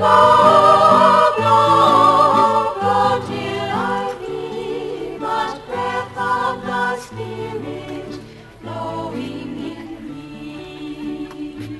love, love, love till I hear the breath of the Spirit flowing in me.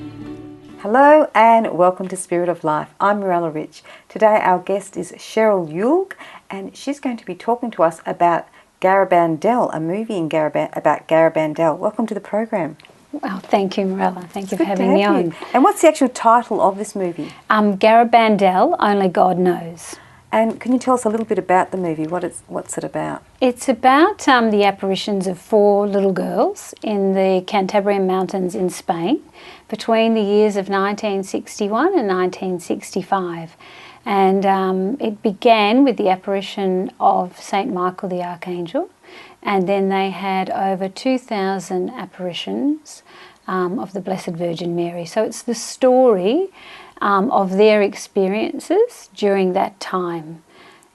Hello and welcome to Spirit of Life. I'm Mirella Rich. Today our guest is Cheryl Yulg, and she's going to be talking to us about Garabandal, a movie about Garabandal. Welcome to the program. Well, thank you, Mirella. Thank you for having me on. And what's the actual title of this movie? Garabandal, Only God Knows. And can you tell us a little bit about the movie? What's it about? It's about the apparitions of 4 little girls in the Cantabrian Mountains in Spain between the years of 1961 and 1965. And it began with the apparition of St. Michael the Archangel, and then they had over 2,000 apparitions of the Blessed Virgin Mary. So it's the story of their experiences during that time.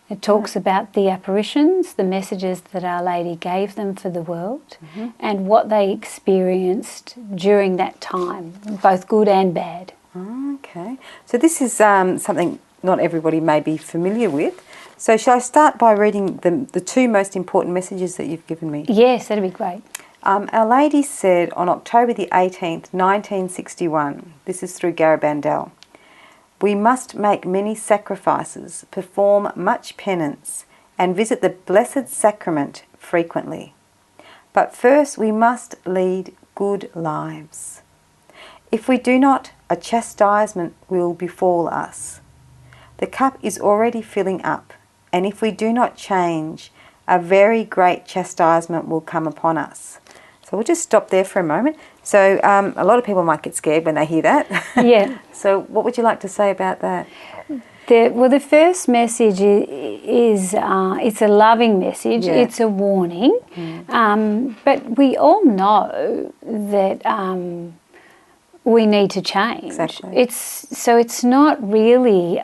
It talks about the apparitions, the messages that Our Lady gave them for the world, and what they experienced during that time, both good and bad. Okay. So this is something not everybody may be familiar with. So shall I start by reading the 2 most important messages that you've given me? Yes, that'd be great. Our Lady said on October the 18th, 1961, this is through Garabandal, "We must make many sacrifices, perform much penance, and visit the Blessed Sacrament frequently. But first we must lead good lives. If we do not, a chastisement will befall us. The cup is already filling up, and if we do not change, a very great chastisement will come upon us." So we'll just stop there for a moment. So a lot of people might get scared when they hear that. Yeah. So what would you like to say about that? The first message is it's a loving message. Yeah. It's a warning. But we all know that we need to change. Exactly. It's not really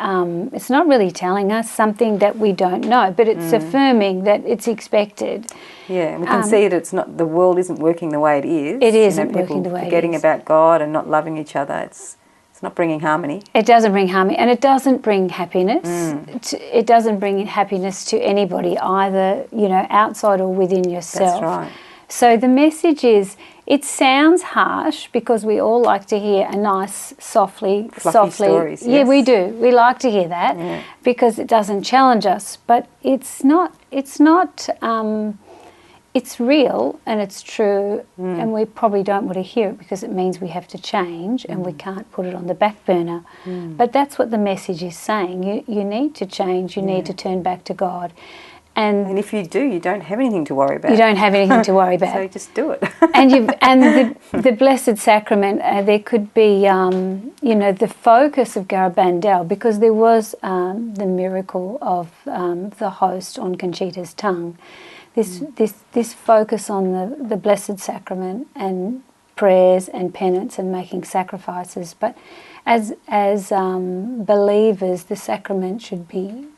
telling us something that we don't know, but it's affirming that it's expected. Yeah, and we can see that the world isn't working the way it is. It isn't working the way it is. People forgetting about God and not loving each other. It's not bringing harmony. It doesn't bring harmony, and it doesn't bring happiness. It doesn't bring happiness to anybody, either outside or within yourself. That's right. So the message is, it sounds harsh because we all like to hear a nice, softly stories. Yeah, yes. we do. We like to hear that because it doesn't challenge us. But it's not. It's real and it's true, and we probably don't want to hear it because it means we have to change and we can't put it on the back burner. But that's what the message is saying. You need to change. You need to turn back to God. And if you do, you don't have anything to worry about. You don't have anything to worry about. So just do it. and the Blessed Sacrament, there could be, the focus of Garabandal, because there was the miracle of the host on Conchita's tongue. This focus on the Blessed Sacrament and prayers and penance and making sacrifices. But as believers, the sacrament should be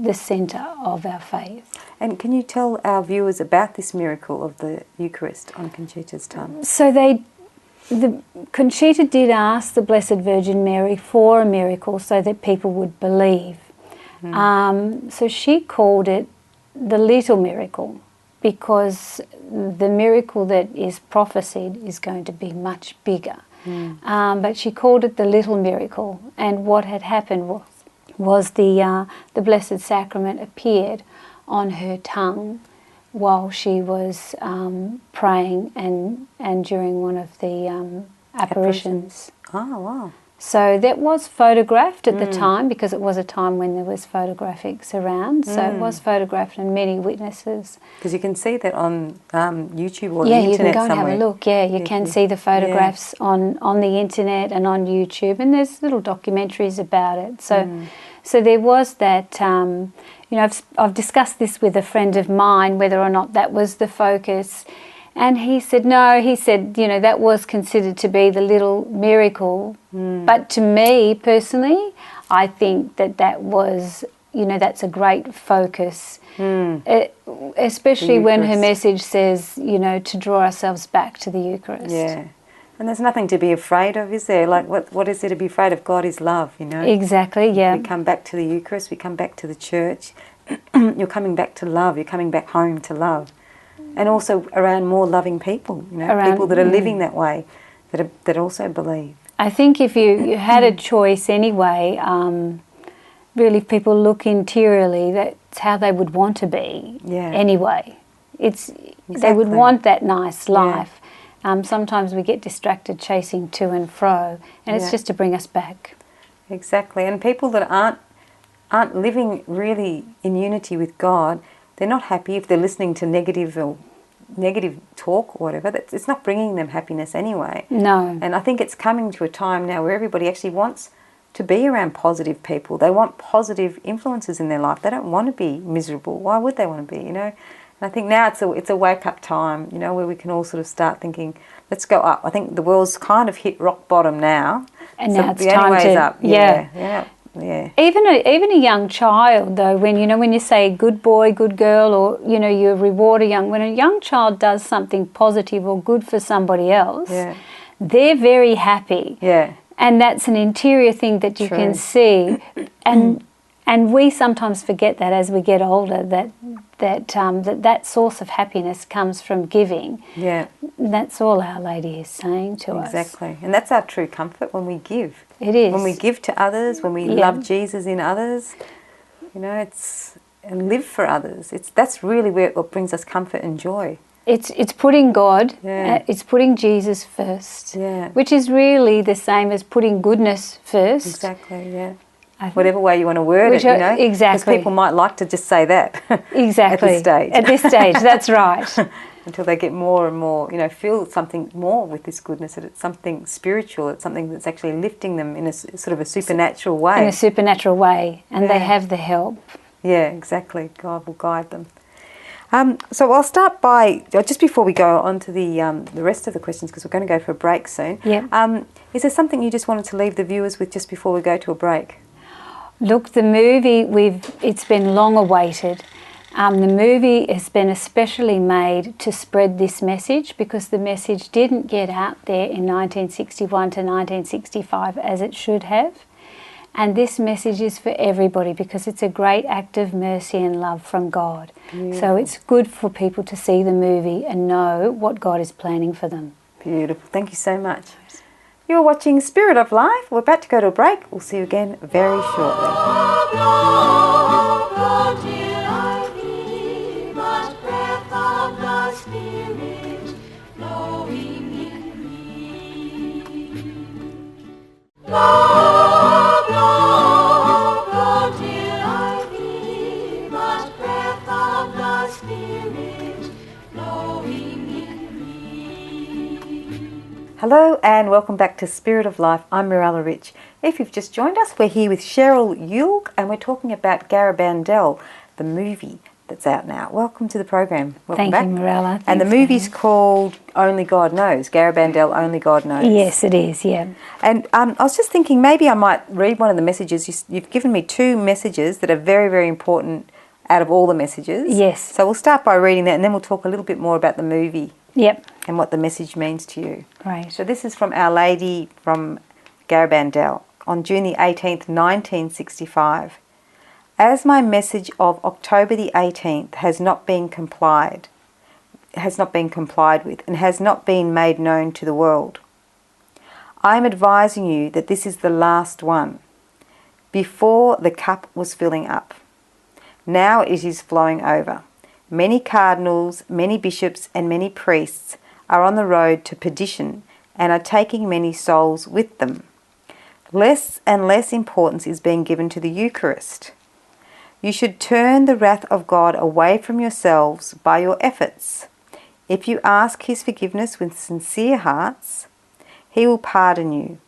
the centre of our faith. And can you tell our viewers about this miracle of the Eucharist on Conchita's tongue? So Conchita did ask the Blessed Virgin Mary for a miracle so that people would believe. So she called it the little miracle, because the miracle that is prophesied is going to be much bigger. But she called it the little miracle, and what had happened was the Blessed Sacrament appeared on her tongue while she was praying and during one of the apparitions. Oh, wow. So that was photographed at the time, because it was a time when there was photographics around. So it was photographed and many witnesses. Because you can see that on YouTube or the internet somewhere. Yeah, you can go and have a look. Yeah, you can see the photographs on the internet and on YouTube, and there's little documentaries about it. So there was that. I've discussed this with a friend of mine, whether or not that was the focus. And he said, no, that was considered to be the little miracle. But to me personally, I think that was, that's a great focus, especially when her message says, to draw ourselves back to the Eucharist. Yeah. And there's nothing to be afraid of, is there? Like, what is there to be afraid of? God is love, you know. Exactly, yeah. We come back to the Eucharist, we come back to the church. You're coming back to love, you're coming back home to love. And also around more loving people, you know, people that are living that way, that also believe. I think if you had a choice anyway, really if people look interiorly, that's how they would want to be anyway. They would want that nice life. Sometimes we get distracted chasing to and fro, and it's just to bring us back. Exactly. And people that aren't living really in unity with God, they're not happy if they're listening to negative talk or whatever. It's not bringing them happiness anyway. No. And I think it's coming to a time now where everybody actually wants to be around positive people. They want positive influences in their life. They don't want to be miserable. Why would they want to be, you know? And I think now it's a wake-up time, you know, where we can all sort of start thinking, let's go up. I think the world's kind of hit rock bottom now. And so now it's time to... up. Yeah. Even a young child, though, when you say good boy, good girl, or you reward when a young child does something positive or good for somebody else, they're very happy. Yeah. And that's an interior thing that you can see, and we sometimes forget that as we get older, that source of happiness comes from giving. Yeah. That's all Our Lady is saying to us. Exactly. And that's our true comfort when we give. It is. When we give to others, when we love Jesus in others, you know, and live for others. That's really what brings us comfort and joy. It's putting God, it's putting Jesus first, which is really the same as putting goodness first. Exactly, yeah. Whatever way you want to word it, you know. Exactly. Because people might like to just say that. Exactly. At this stage. At this stage, that's right. Until they get more and more, you know, feel something more with this goodness, that it's something spiritual, it's something that's actually lifting them in a sort of a supernatural way. In a supernatural way, and they have the help. Yeah, exactly. God will guide them. So I'll start by, just before we go on to the rest of the questions, because we're going to go for a break soon. Yeah. Is there something you just wanted to leave the viewers with just before we go to a break? Look, the movie, it's been long awaited. The movie has been especially made to spread this message, because the message didn't get out there in 1961 to 1965 as it should have. And this message is for everybody, because it's a great act of mercy and love from God. Beautiful. So it's good for people to see the movie and know what God is planning for them. Beautiful. Thank you so much. You're watching Spirit of Life. We're about to go to a break. We'll see you again very shortly. Hello and welcome back to Spirit of Life. I'm Mirella Rich. If you've just joined us, we're here with Cheryl Yulk and we're talking about Garabandal, the movie that's out now. Welcome to the program. Welcome back. Thank you, Mirella. And the movie's called Only God Knows. Garabandal, Only God Knows. Yes, it is, yeah. And I was just thinking maybe I might read one of the messages. You've given me two messages that are very, very important out of all the messages. Yes. So we'll start by reading that and then we'll talk a little bit more about the movie. Yep. And what the message means to you. Right. So this is from Our Lady from Garabandal on June the 18th, 1965. As my message of October the 18th has not been complied with and has not been made known to the world, I am advising you that this is the last one. Before the cup was filling up. Now it is flowing over. Many cardinals, many bishops and many priests are on the road to perdition and are taking many souls with them. Less and less importance is being given to the Eucharist. You should turn the wrath of God away from yourselves by your efforts. If you ask His forgiveness with sincere hearts, He will pardon you.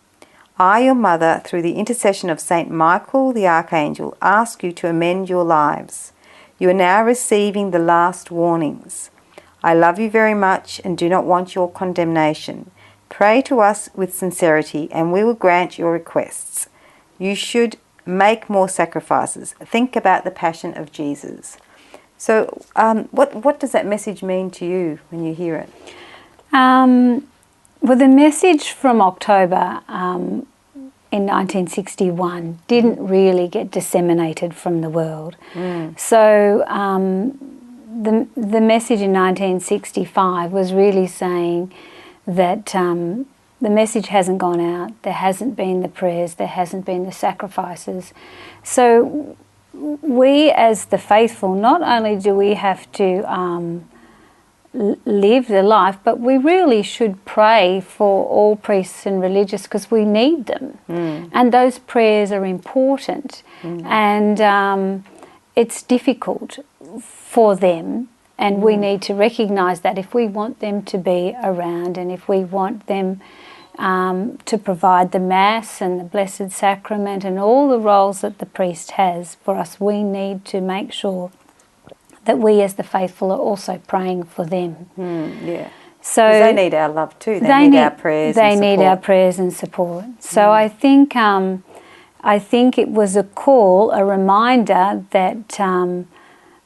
I, your mother, through the intercession of Saint Michael the Archangel, ask you to amend your lives. You are now receiving the last warnings. I love you very much and do not want your condemnation. Pray to us with sincerity and we will grant your requests. You should make more sacrifices. Think about the passion of Jesus. So what does that message mean to you when you hear it? Well, the message from October in 1961 didn't really get disseminated from the world. So the message in 1965 was really saying that the message hasn't gone out, there hasn't been the prayers, there hasn't been the sacrifices. So we as the faithful, not only do we have to live the life, but we really should pray for all priests and religious because we need them. And those prayers are important. And it's difficult for them, and we need to recognise that if we want them to be around and if we want them to provide the Mass and the Blessed Sacrament and all the roles that the priest has for us, we need to make sure that we as the faithful are also praying for them. Yeah. So 'cause they need our love too. They need our prayers. They and need support. our prayers and support. So I think it was a call, a reminder that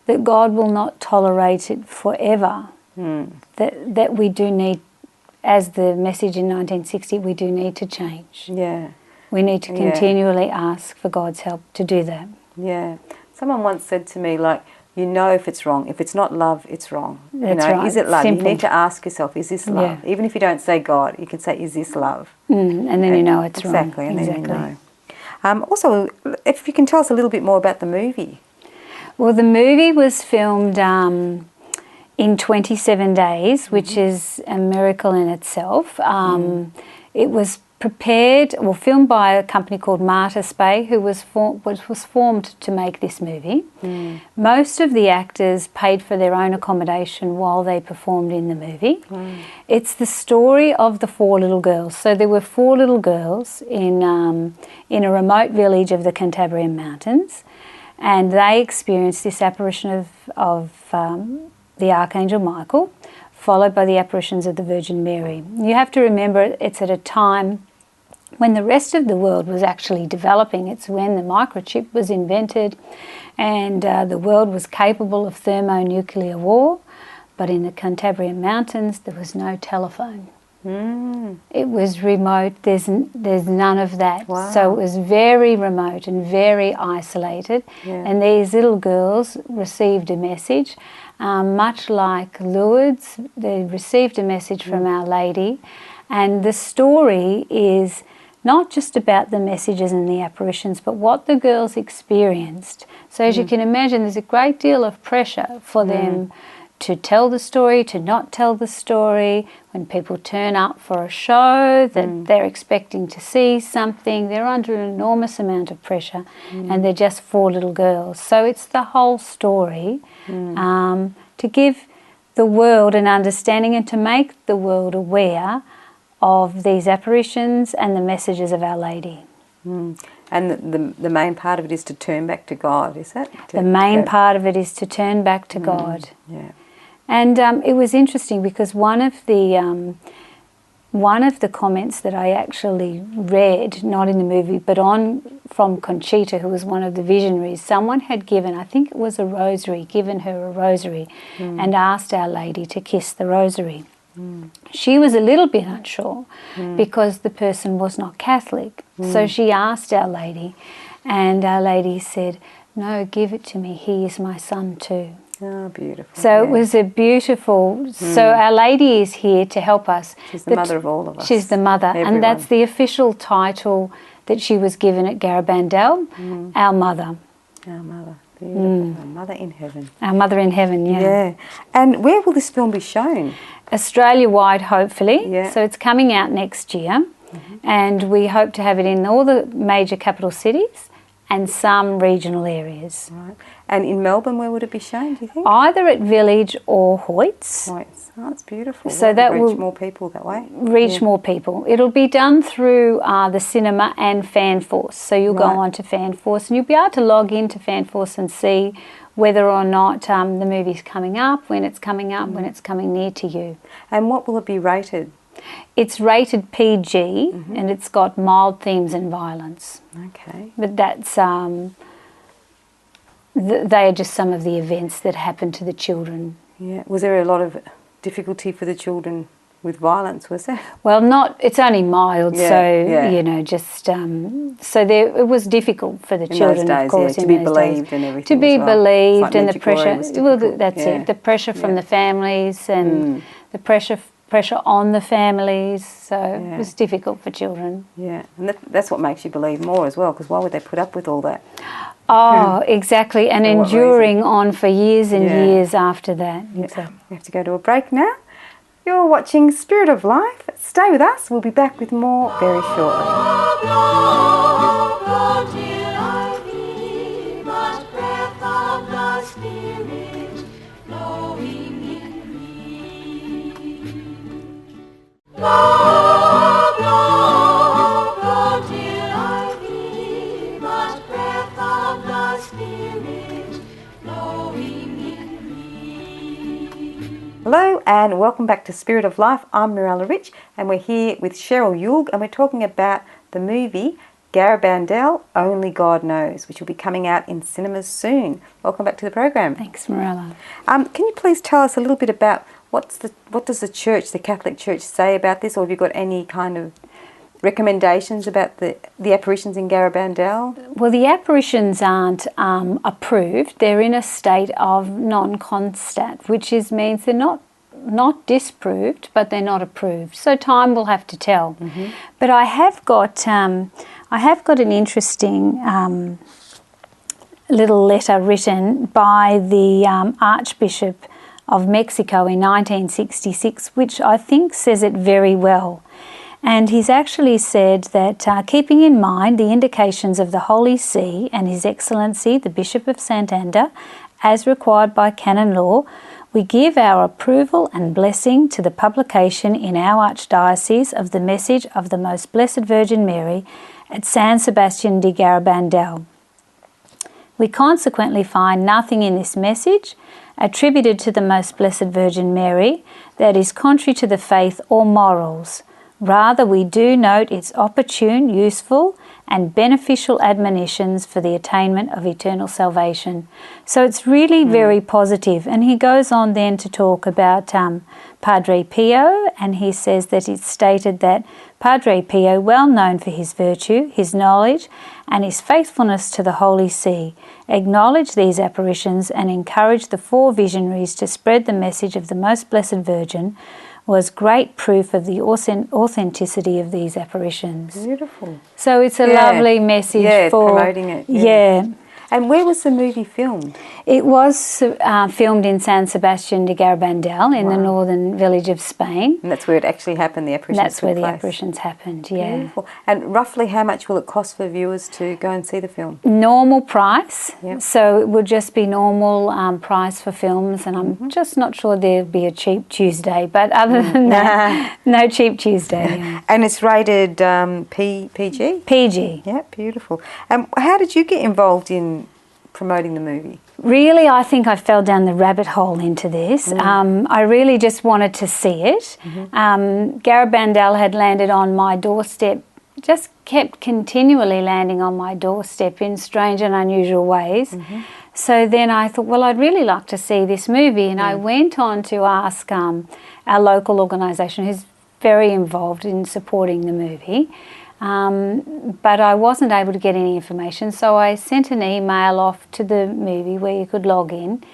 that God will not tolerate it forever. That we do need, as the message in 1960, we do need to change. Yeah. We need to continually ask for God's help to do that. Yeah. Someone once said to me, like, you know if it's wrong. If it's not love, it's wrong. That's right. Is it love? Simple. You need to ask yourself, is this love? Yeah. Even if you don't say God, you can say, is this love? And then you know it's exactly, wrong. And then you know. Also, if you can tell us a little bit more about the movie. Well, the movie was filmed in 27 days, which is a miracle in itself. It was filmed by a company called Marta Spey, who was formed to make this movie. Most of the actors paid for their own accommodation while they performed in the movie. It's the story of the 4 little girls. So there were 4 little girls in a remote village of the Cantabrian Mountains, and they experienced this apparition of the Archangel Michael, followed by the apparitions of the Virgin Mary. You have to remember it's at a time when the rest of the world was actually developing. It's when the microchip was invented and the world was capable of thermonuclear war, but in the Cantabrian Mountains there was no telephone. It was remote. There's none of that. Wow. So it was very remote and very isolated. And these little girls received a message, much like Lourdes. They received a message from Our Lady, and the story is not just about the messages and the apparitions, but what the girls experienced. So as you can imagine, there's a great deal of pressure for them to tell the story, to not tell the story. When people turn up for a show that they're expecting to see something, they're under an enormous amount of pressure, and they're just 4 little girls. So it's the whole story to give the world an understanding and to make the world aware of these apparitions and the messages of Our Lady. And the main part of it is to turn back to God, is it? The main part of it is to turn back to God. Yeah. And it was interesting because one of the comments that I actually read, not in the movie, but from Conchita, who was one of the visionaries, someone had given, I think it was a rosary, given her a rosary and asked Our Lady to kiss the rosary. She was a little bit unsure because the person was not Catholic. So she asked Our Lady, and Our Lady said, "No, give it to me. He is my son too." Oh, beautiful. So it was a beautiful... So Our Lady is here to help us. She's the mother of all of us. She's the mother. Everyone. And that's the official title that she was given at Garabandal, Our Mother. Our Mother. Beautiful. Our Mother in Heaven. Our Mother in Heaven, Yeah. And where will this film be shown? Australia-wide, hopefully. Yeah. So it's coming out next year. And we hope to have it in all the major capital cities and some regional areas. Right. And in Melbourne, where would it be shown, do you think? Either at Village or Hoyts. Right. Oh, it's beautiful. So that reach will more people that way. Reach more people. It'll be done through the cinema and FanForce. So you'll go on to FanForce and you'll be able to log into FanForce and see whether or not the movie's coming up, when it's coming up, when it's coming near to you. And what will it be rated? It's rated PG and it's got mild themes and violence. Okay. But that's they are just some of the events that happen to the children. Yeah. Was there a lot of difficulty for the children with violence, was it? Well, it's only mild, Yeah, so, yeah. just, so it was difficult for the children, those days, of course, to in be those believed days. and everything. To be as well. believed It's like and the Medjugorje pressure, was well, difficult. that's Yeah. it, the pressure from Yeah. the families and the pressure on the families, so Yeah. it was difficult for children. Yeah, and that's what makes you believe more as well, because why would they put up with all that? Oh, exactly, and For what enduring on for years and Yeah. years after that. Yeah. Exactly. We have to go to a break now. You're watching Spirit of Life. Stay with us. We'll be back with more very shortly. Love, till I hear but breath of the Spirit flowing in me. Love, till I hear but breath of the Spirit flowing in me. Hello and welcome back to Spirit of Life. I'm Mirella Rich and we're here with Cheryl Yulg and we're talking about the movie Garabandal, Only God Knows, which will be coming out in cinemas soon. Welcome back to the program. Thanks, Mirella. Can you please tell us a little bit about what does the Church, the Catholic Church, say about this, or have you got any kind of recommendations about the apparitions in Garabandal? Well, the apparitions aren't approved. They're in a state of non-constat, which means they're not disproved, but they're not approved. So time will have to tell. Mm-hmm. But I have got an interesting little letter written by the Archbishop of Mexico in 1966, which I think says it very well. And he's actually said that keeping in mind the indications of the Holy See and His Excellency, the Bishop of Santander, as required by canon law, we give our approval and blessing to the publication in our Archdiocese of the message of the Most Blessed Virgin Mary at San Sebastian de Garabandal. We consequently find nothing in this message attributed to the Most Blessed Virgin Mary that is contrary to the faith or morals. Rather, we do note its opportune, useful, and beneficial admonitions for the attainment of eternal salvation. So it's really very positive. And he goes on then to talk about Padre Pio, and he says that it's stated that Padre Pio, well known for his virtue, his knowledge, and his faithfulness to the Holy See, acknowledged these apparitions and encouraged the four visionaries to spread the message of the Most Blessed Virgin, was great proof of the authenticity of these apparitions. Beautiful. So it's a lovely message for promoting it. Yeah. And where was the movie filmed? It was filmed in San Sebastian de Garabandal in the northern village of Spain. And that's where it actually happened, the apparitions That's where took the place. apparitions happened, yeah. Beautiful. And roughly how much will it cost for viewers to go and see the film? Normal price, Yep. so it would just be normal price for films, and I'm just not sure there'll be a cheap Tuesday, but other than that, no cheap Tuesday. Yeah. And it's rated PG? PG. Yeah, beautiful. How did you get involved in promoting the movie? Really, I think I fell down the rabbit hole into this. I really just wanted to see it. Garabandal had landed on my doorstep, just kept continually landing on my doorstep in strange and unusual ways. So then I thought, well, I'd really like to see this movie. And I went on to ask our local organisation, who's very involved in supporting the movie, but I wasn't able to get any information, so I sent an email off to the movie where you could log in,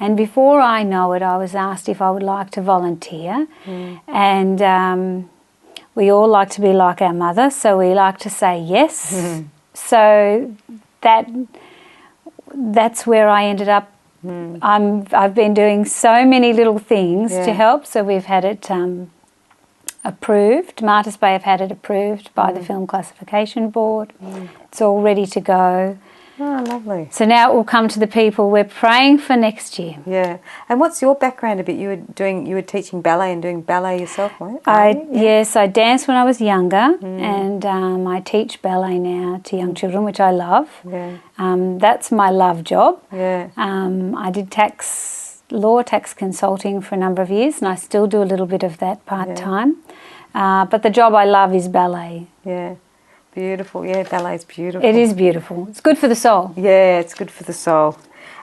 and before I know it I was asked if I would like to volunteer, and we all like to be like our mother, so we like to say yes. So that's where I ended up. I've been doing so many little things to help, so we've had it approved. Martyrs Bay have had it approved by the Film Classification Board. It's all ready to go. Oh, lovely. So now it will come to the people we're praying for next year. Yeah. And what's your background a bit? You were teaching ballet and doing ballet yourself, weren't you? Yes, I danced when I was younger, and I teach ballet now to young children, which I love. Yeah. That's my love job. Yeah. I did tax consulting for a number of years, and I still do a little bit of that part-time. But the job I love is ballet. Yeah. Beautiful. Yeah, ballet's beautiful. It is beautiful. It's good for the soul. Yeah, it's good for the soul.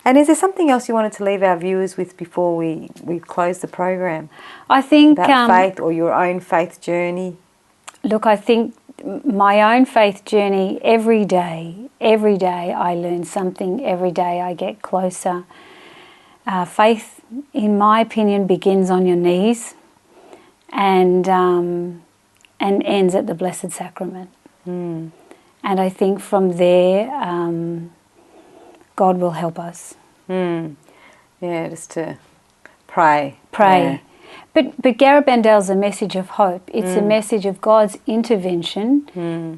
And is there something else you wanted to leave our viewers with before we close the program? I think About faith or your own faith journey? Look, I think my own faith journey, every day I learn something, every day I get closer. Faith, in my opinion, begins on your knees and ends at the Blessed Sacrament. Mm. And I think from there, God will help us. Mm. Yeah, just to pray. Pray. Yeah. But Garabandel's a message of hope. It's a message of God's intervention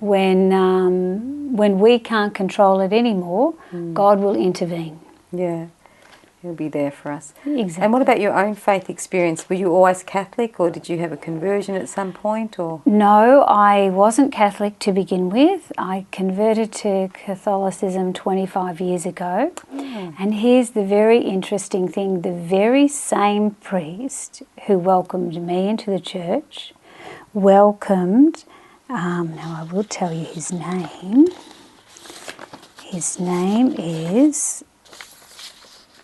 when we can't control it anymore. God will intervene. Yeah, He'll be there for us. Exactly. And what about your own faith experience? Were you always Catholic, or did you have a conversion at some point? Or No, I wasn't Catholic to begin with. I converted to Catholicism 25 years ago. And here's the very interesting thing. The very same priest who welcomed me into the church welcomed, now I will tell you his name. His name is,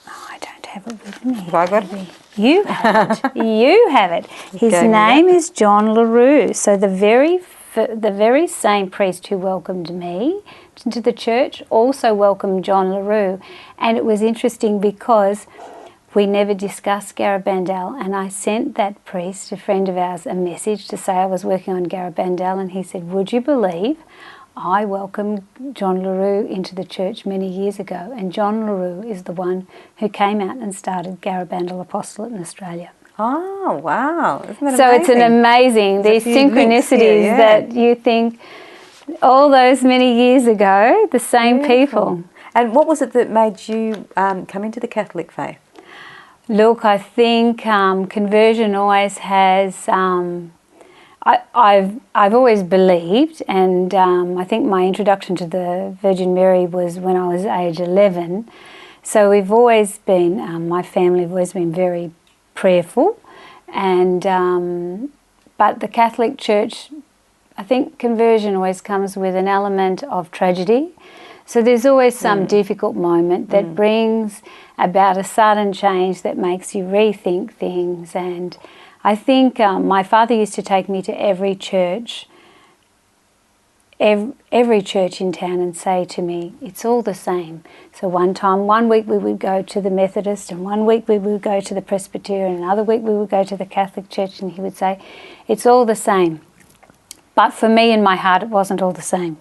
I don't have it with me. have I got it? You have it. You have it. His Gave me name is John LaRue. So the very same priest who welcomed me into the church also welcomed John LaRue. And it was interesting because we never discussed Garabandal, and I sent that priest, a friend of ours, a message to say I was working on Garabandal, and he said, would you believe I welcomed John LaRue into the church many years ago, and John LaRue is the one who came out and started Garabandal Apostolate in Australia. Oh, wow. Isn't that So amazing? it's an amazing, There's these a few links synchronicities here, yeah. that you think all those many years ago, the same people. And what was it that made you come into the Catholic faith? Look, I think conversion always has... I've always believed, and I think my introduction to the Virgin Mary was when I was age 11. So we've always been, my family have always been very prayerful, and but the Catholic Church, I think conversion always comes with an element of tragedy. So there's always some difficult moment that brings about a sudden change that makes you rethink things. And I think my father used to take me to every church in town and say to me, it's all the same. So one week we would go to the Methodist, and one week we would go to the Presbyterian, another week we would go to the Catholic Church, and he would say, it's all the same. But for me in my heart it wasn't all the same.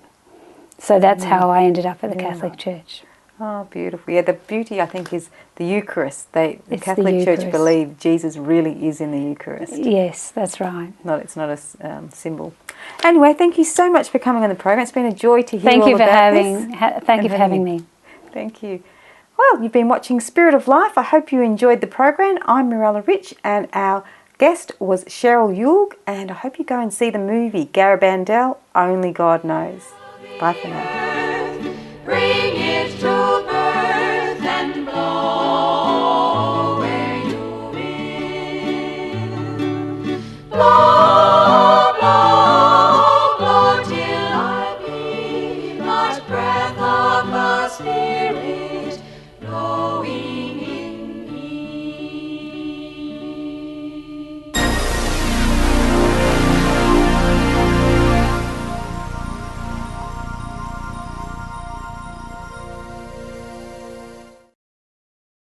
So that's how I ended up at the Catholic Church. Oh, beautiful. Yeah, the beauty, I think, is the Eucharist. The It's Catholic the Church Eucharist. believe Jesus really is in the Eucharist. Yes, that's right. It's not a symbol. Anyway, thank you so much for coming on the program. It's been a joy to hear Thank all you for about having. this. Thank you for having me. Thank you. Well, you've been watching Spirit of Life. I hope you enjoyed the program. I'm Mirella Rich, and our guest was Cheryl Yulg, and I hope you go and see the movie Garabandal, Only God Knows. Bye for now. Bring it to birth and blow where you will. Blow, blow, blow till I be but breath of the Spirit.